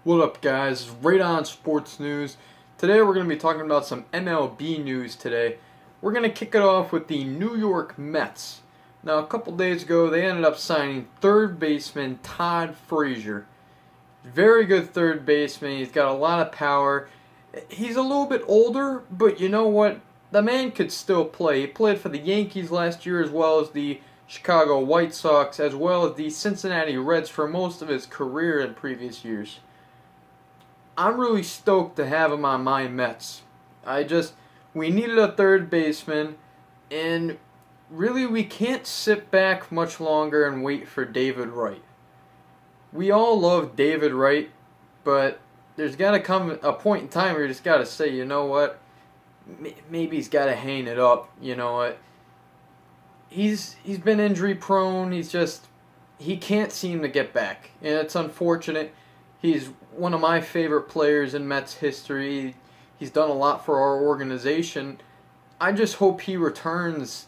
What up, guys? Right on Sports News. Today we're going to be talking about some MLB news today. We're going to kick it off with the New York Mets. Now, a couple days ago, they ended up signing third baseman Todd Frazier. Very good third baseman. He's got a lot of power. He's a little bit older, but you know what? The man could still play. He played for the Yankees last year as well as the Chicago White Sox, as well as the Cincinnati Reds for most of his career in previous years. I'm really stoked to have him on my Mets. We needed a third baseman, and really we can't sit back much longer and wait for David Wright. We all love David Wright, but there's got to come a point in time where you just got to say, you know what, maybe he's got to hang it up. You know what, he's been injury prone. He can't seem to get back, and it's unfortunate. He's one of my favorite players in Mets history. He's done a lot for our organization. I just hope he returns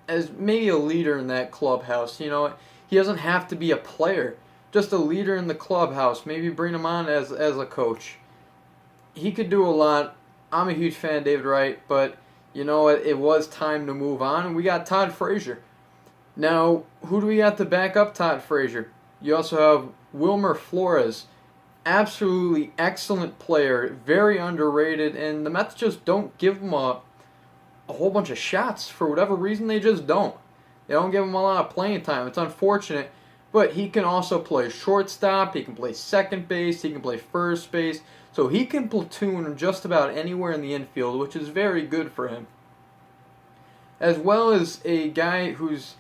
as maybe a leader in that clubhouse. You know, he doesn't have to be a player, just a leader in the clubhouse. Maybe bring him on as a coach. He could do a lot. I'm a huge fan of David Wright, but you know what? It was time to move on, and we got Todd Frazier. Now, who do we got to back up Todd Frazier? You also have Wilmer Flores. Absolutely excellent player, very underrated, and the Mets just don't give him a whole bunch of shots. For whatever reason, they just don't. They don't give him a lot of playing time. It's unfortunate, but he can also play shortstop, he can play second base, he can play first base, so he can platoon just about anywhere in the infield, which is very good for him. As well as a guy who's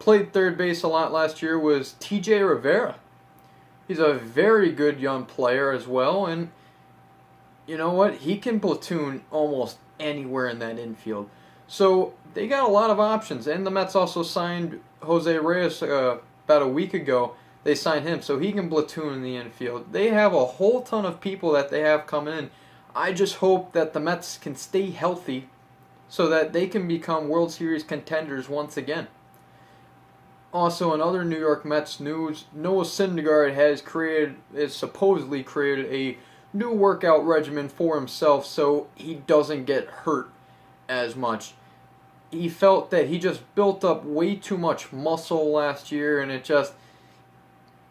played third base a lot last year was TJ Rivera. He's a very good young player as well, and you know what? He can platoon almost anywhere in that infield. So they got a lot of options, and the Mets also signed Jose Reyes about a week ago. They signed him, so he can platoon in the infield. They have a whole ton of people that they have coming in. I just hope that the Mets can stay healthy so that they can become World Series contenders once again. Also, in other New York Mets news, Noah Syndergaard has supposedly created a new workout regimen for himself so he doesn't get hurt as much. He felt that he just built up way too much muscle last year, and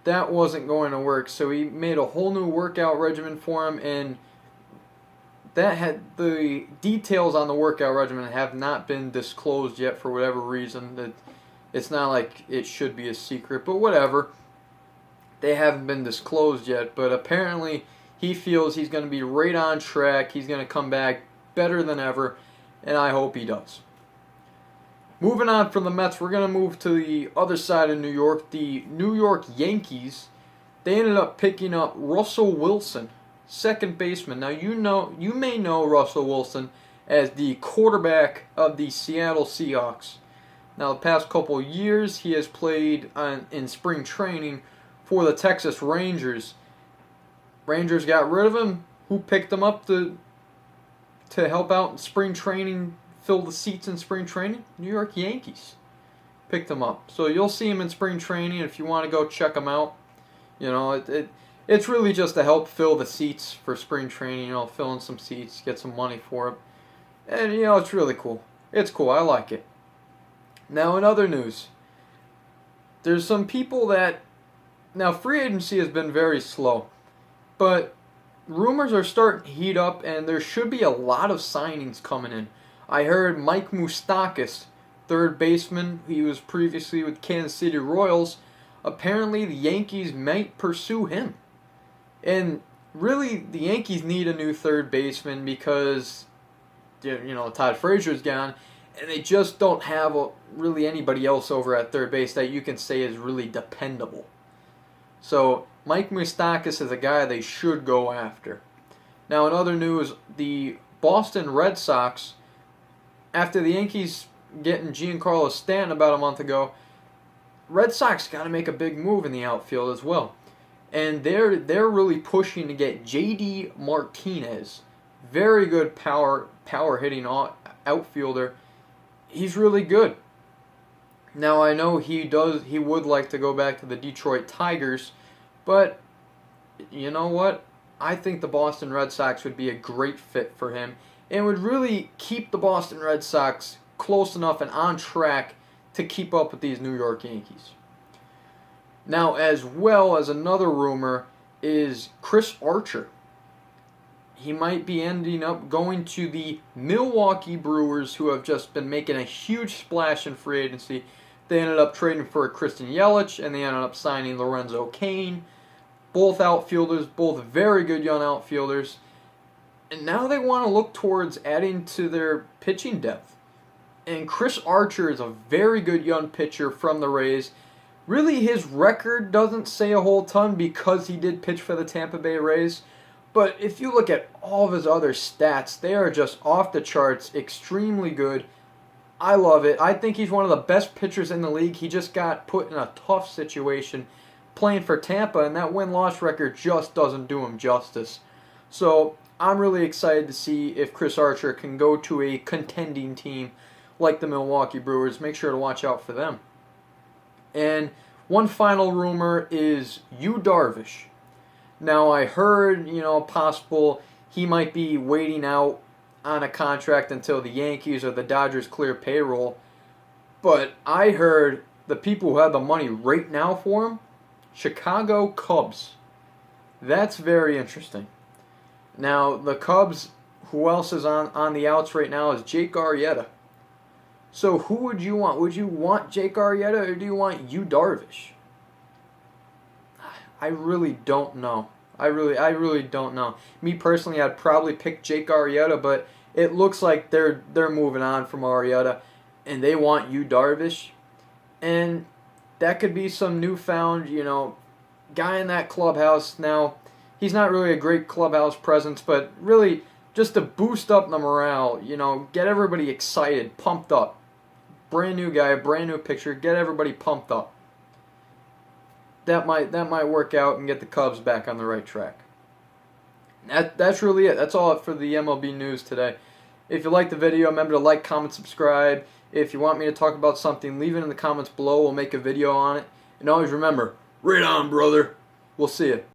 that wasn't going to work. So he made a whole new workout regimen for him, and the details on the workout regimen have not been disclosed yet for whatever reason. It's not like it should be a secret, but whatever. They haven't been disclosed yet, but apparently he feels he's going to be right on track. He's going to come back better than ever, and I hope he does. Moving on from the Mets, we're going to move to the other side of New York, the New York Yankees. They ended up picking up Russell Wilson, second baseman. Now you may know Russell Wilson as the quarterback of the Seattle Seahawks. Now, the past couple of years, he has played in spring training for the Texas Rangers. Rangers got rid of him. Who picked him up to help out in spring training, fill the seats in spring training? New York Yankees picked him up. So you'll see him in spring training if you want to go check him out. You know, it's really just to help fill the seats for spring training. You know, fill in some seats, get some money for it. And, you know, it's really cool. It's cool. I like it. Now, in other news, there's some people now free agency has been very slow, but rumors are starting to heat up, and there should be a lot of signings coming in. I heard Mike Moustakas, third baseman, he was previously with Kansas City Royals. Apparently, the Yankees might pursue him. And really, the Yankees need a new third baseman because, you know, Todd Frazier's gone. And they just don't have really anybody else over at third base that you can say is really dependable. So Mike Moustakas is a guy they should go after. Now, in other news, the Boston Red Sox, after the Yankees getting Giancarlo Stanton about a month ago, Red Sox got to make a big move in the outfield as well. And they're really pushing to get J.D. Martinez, very good power hitting outfielder. He's really good. Now, I know he would like to go back to the Detroit Tigers, but you know what? I think the Boston Red Sox would be a great fit for him and would really keep the Boston Red Sox close enough and on track to keep up with these New York Yankees. Now, as well as another rumor is Chris Archer. He might be ending up going to the Milwaukee Brewers, who have just been making a huge splash in free agency. They ended up trading for Christian Yelich, and they ended up signing Lorenzo Cain. Both outfielders, both very good young outfielders. And now they want to look towards adding to their pitching depth. And Chris Archer is a very good young pitcher from the Rays. Really, his record doesn't say a whole ton because he did pitch for the Tampa Bay Rays. But if you look at all of his other stats, they are just off the charts, extremely good. I love it. I think he's one of the best pitchers in the league. He just got put in a tough situation playing for Tampa, and that win-loss record just doesn't do him justice. So I'm really excited to see if Chris Archer can go to a contending team like the Milwaukee Brewers. Make sure to watch out for them. And one final rumor is Yu Darvish. Now, I heard, possible he might be waiting out on a contract until the Yankees or the Dodgers clear payroll. But I heard the people who have the money right now for him, Chicago Cubs. That's very interesting. Now, the Cubs, who else is on the outs right now is Jake Arrieta. So who would you want? Would you want Jake Arrieta or do you want Yu Darvish? I really don't know. I really don't know. Me personally, I'd probably pick Jake Arrieta, but it looks like they're moving on from Arrieta, and they want Yu Darvish, and that could be some newfound, guy in that clubhouse. Now, he's not really a great clubhouse presence, but really just to boost up the morale, get everybody excited, pumped up. Brand new guy, brand new picture, get everybody pumped up. That might work out and get the Cubs back on the right track. That's really it. That's all for the MLB news today. If you like the video, remember to like, comment, subscribe. If you want me to talk about something, leave it in the comments below. We'll make a video on it. And always remember, right on, brother. We'll see you.